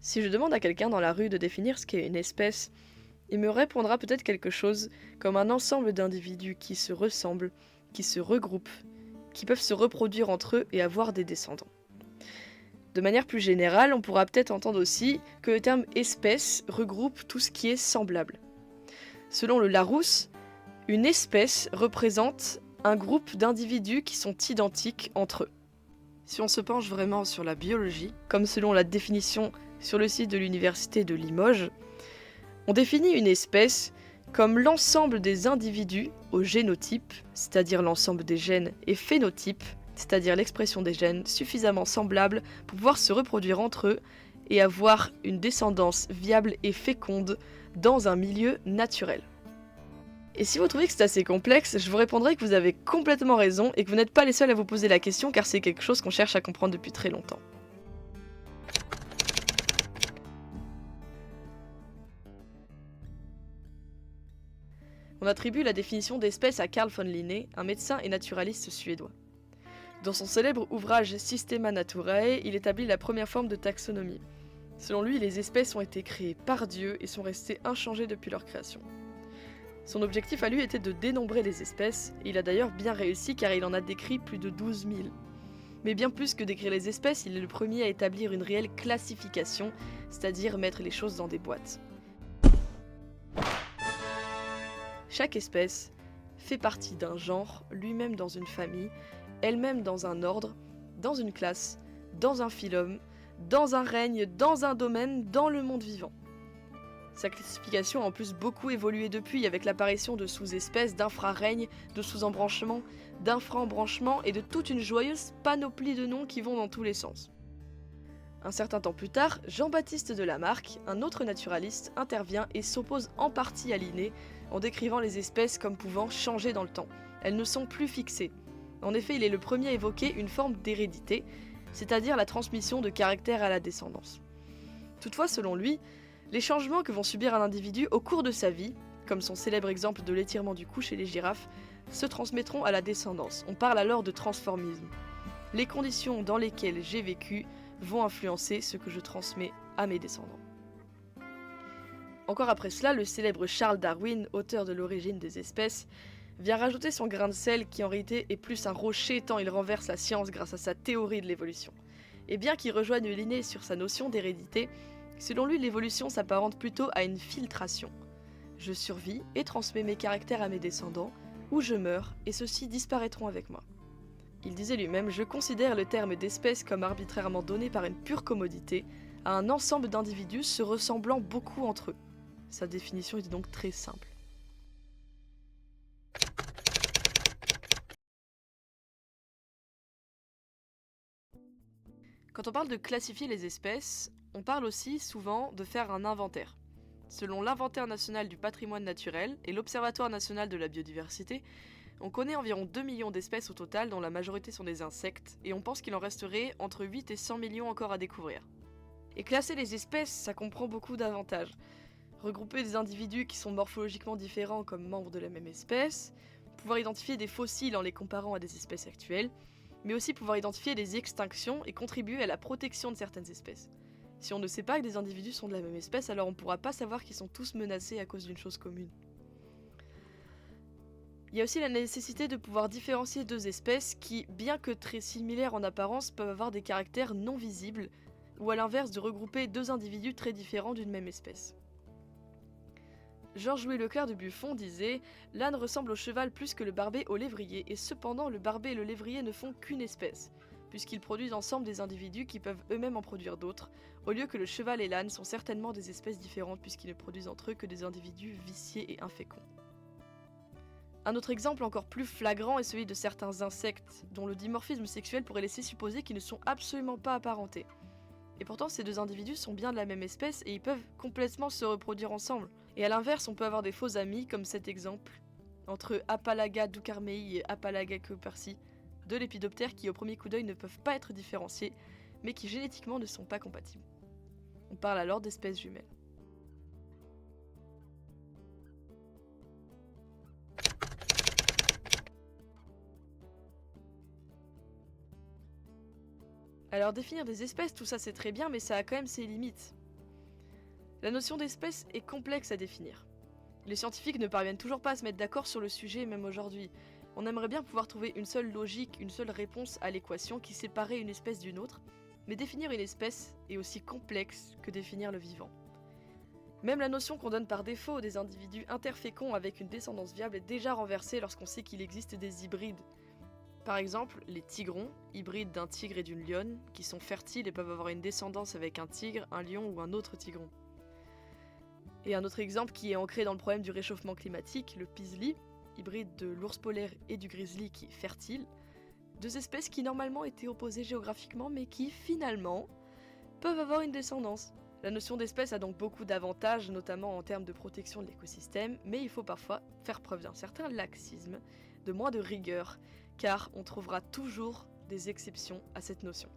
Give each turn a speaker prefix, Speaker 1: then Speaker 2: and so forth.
Speaker 1: Si je demande à quelqu'un dans la rue de définir ce qu'est une espèce, il me répondra peut-être quelque chose comme un ensemble d'individus qui se ressemblent, qui se regroupent, qui peuvent se reproduire entre eux et avoir des descendants. De manière plus générale, on pourra peut-être entendre aussi que le terme espèce regroupe tout ce qui est semblable. Selon le Larousse, une espèce représente un groupe d'individus qui sont identiques entre eux. Si on se penche vraiment sur la biologie, comme selon la définition sur le site de l'université de Limoges, on définit une espèce comme l'ensemble des individus au génotype, c'est-à-dire l'ensemble des gènes, et phénotype, c'est-à-dire l'expression des gènes suffisamment semblables pour pouvoir se reproduire entre eux et avoir une descendance viable et féconde dans un milieu naturel. Et si vous trouvez que c'est assez complexe, je vous répondrai que vous avez complètement raison et que vous n'êtes pas les seuls à vous poser la question car c'est quelque chose qu'on cherche à comprendre depuis très longtemps. On attribue la définition d'espèce à Carl von Linné, un médecin et naturaliste suédois. Dans son célèbre ouvrage Systema Naturae, il établit la première forme de taxonomie. Selon lui, les espèces ont été créées par Dieu et sont restées inchangées depuis leur création. Son objectif à lui était de dénombrer les espèces, et il a d'ailleurs bien réussi car il en a décrit plus de 12 000. Mais bien plus que d'écrire les espèces, il est le premier à établir une réelle classification, c'est-à-dire mettre les choses dans des boîtes. Chaque espèce fait partie d'un genre, lui-même dans une famille, elle-même dans un ordre, dans une classe, dans un phylum, dans un règne, dans un domaine, dans le monde vivant. Sa classification a en plus beaucoup évolué depuis, avec l'apparition de sous-espèces, d'infrarègnes, de sous-embranchements, d'infra-embranchements et de toute une joyeuse panoplie de noms qui vont dans tous les sens. Un certain temps plus tard, Jean-Baptiste de Lamarck, un autre naturaliste, intervient et s'oppose en partie à Linné en décrivant les espèces comme pouvant changer dans le temps. Elles ne sont plus fixées. En effet, il est le premier à évoquer une forme d'hérédité, c'est-à-dire la transmission de caractère à la descendance. Toutefois, selon lui, les changements que vont subir un individu au cours de sa vie, comme son célèbre exemple de l'étirement du cou chez les girafes, se transmettront à la descendance. On parle alors de transformisme. Les conditions dans lesquelles j'ai vécu vont influencer ce que je transmets à mes descendants. Encore après cela, le célèbre Charles Darwin, auteur de l'origine des espèces, vient rajouter son grain de sel qui en réalité est plus un rocher tant il renverse la science grâce à sa théorie de l'évolution. Et bien qu'il rejoigne Linné sur sa notion d'hérédité, selon lui l'évolution s'apparente plutôt à une filtration. Je survis et transmets mes caractères à mes descendants, ou je meurs et ceux-ci disparaîtront avec moi. Il disait lui-même « Je considère le terme d'espèce comme arbitrairement donné par une pure commodité à un ensemble d'individus se ressemblant beaucoup entre eux. » Sa définition était donc très simple. Quand on parle de classifier les espèces, on parle aussi souvent de faire un inventaire. Selon l'Inventaire national du patrimoine naturel et l'Observatoire national de la biodiversité, on connaît environ 2 millions d'espèces au total dont la majorité sont des insectes, et on pense qu'il en resterait entre 8 et 100 millions encore à découvrir. Et classer les espèces, ça comprend beaucoup d'avantages. Regrouper des individus qui sont morphologiquement différents comme membres de la même espèce, pouvoir identifier des fossiles en les comparant à des espèces actuelles, mais aussi pouvoir identifier des extinctions et contribuer à la protection de certaines espèces. Si on ne sait pas que des individus sont de la même espèce, alors on ne pourra pas savoir qu'ils sont tous menacés à cause d'une chose commune. Il y a aussi la nécessité de pouvoir différencier deux espèces qui, bien que très similaires en apparence, peuvent avoir des caractères non visibles, ou à l'inverse de regrouper deux individus très différents d'une même espèce. Georges-Louis Leclerc de Buffon disait « L'âne ressemble au cheval plus que le barbet au lévrier, et cependant le barbet et le lévrier ne font qu'une espèce, puisqu'ils produisent ensemble des individus qui peuvent eux-mêmes en produire d'autres, au lieu que le cheval et l'âne sont certainement des espèces différentes puisqu'ils ne produisent entre eux que des individus viciés et inféconds. » Un autre exemple encore plus flagrant est celui de certains insectes, dont le dimorphisme sexuel pourrait laisser supposer qu'ils ne sont absolument pas apparentés. Et pourtant, ces deux individus sont bien de la même espèce et ils peuvent complètement se reproduire ensemble. Et à l'inverse, on peut avoir des faux amis, comme cet exemple, entre Apalaga ducarmei et Apalaga coopersi, deux lépidoptères qui au premier coup d'œil ne peuvent pas être différenciés, mais qui génétiquement ne sont pas compatibles. On parle alors d'espèces jumelles. Alors définir des espèces, tout ça c'est très bien, mais ça a quand même ses limites. La notion d'espèce est complexe à définir. Les scientifiques ne parviennent toujours pas à se mettre d'accord sur le sujet même aujourd'hui. On aimerait bien pouvoir trouver une seule logique, une seule réponse à l'équation qui séparait une espèce d'une autre, mais définir une espèce est aussi complexe que définir le vivant. Même la notion qu'on donne par défaut des individus interféconds avec une descendance viable est déjà renversée lorsqu'on sait qu'il existe des hybrides. Par exemple, les tigrons, hybrides d'un tigre et d'une lionne, qui sont fertiles et peuvent avoir une descendance avec un tigre, un lion ou un autre tigron. Et un autre exemple qui est ancré dans le problème du réchauffement climatique, le pisli, hybride de l'ours polaire et du grizzly qui est fertile, deux espèces qui normalement étaient opposées géographiquement mais qui finalement peuvent avoir une descendance. La notion d'espèce a donc beaucoup d'avantages, notamment en termes de protection de l'écosystème, mais il faut parfois faire preuve d'un certain laxisme, de moins de rigueur, car on trouvera toujours des exceptions à cette notion.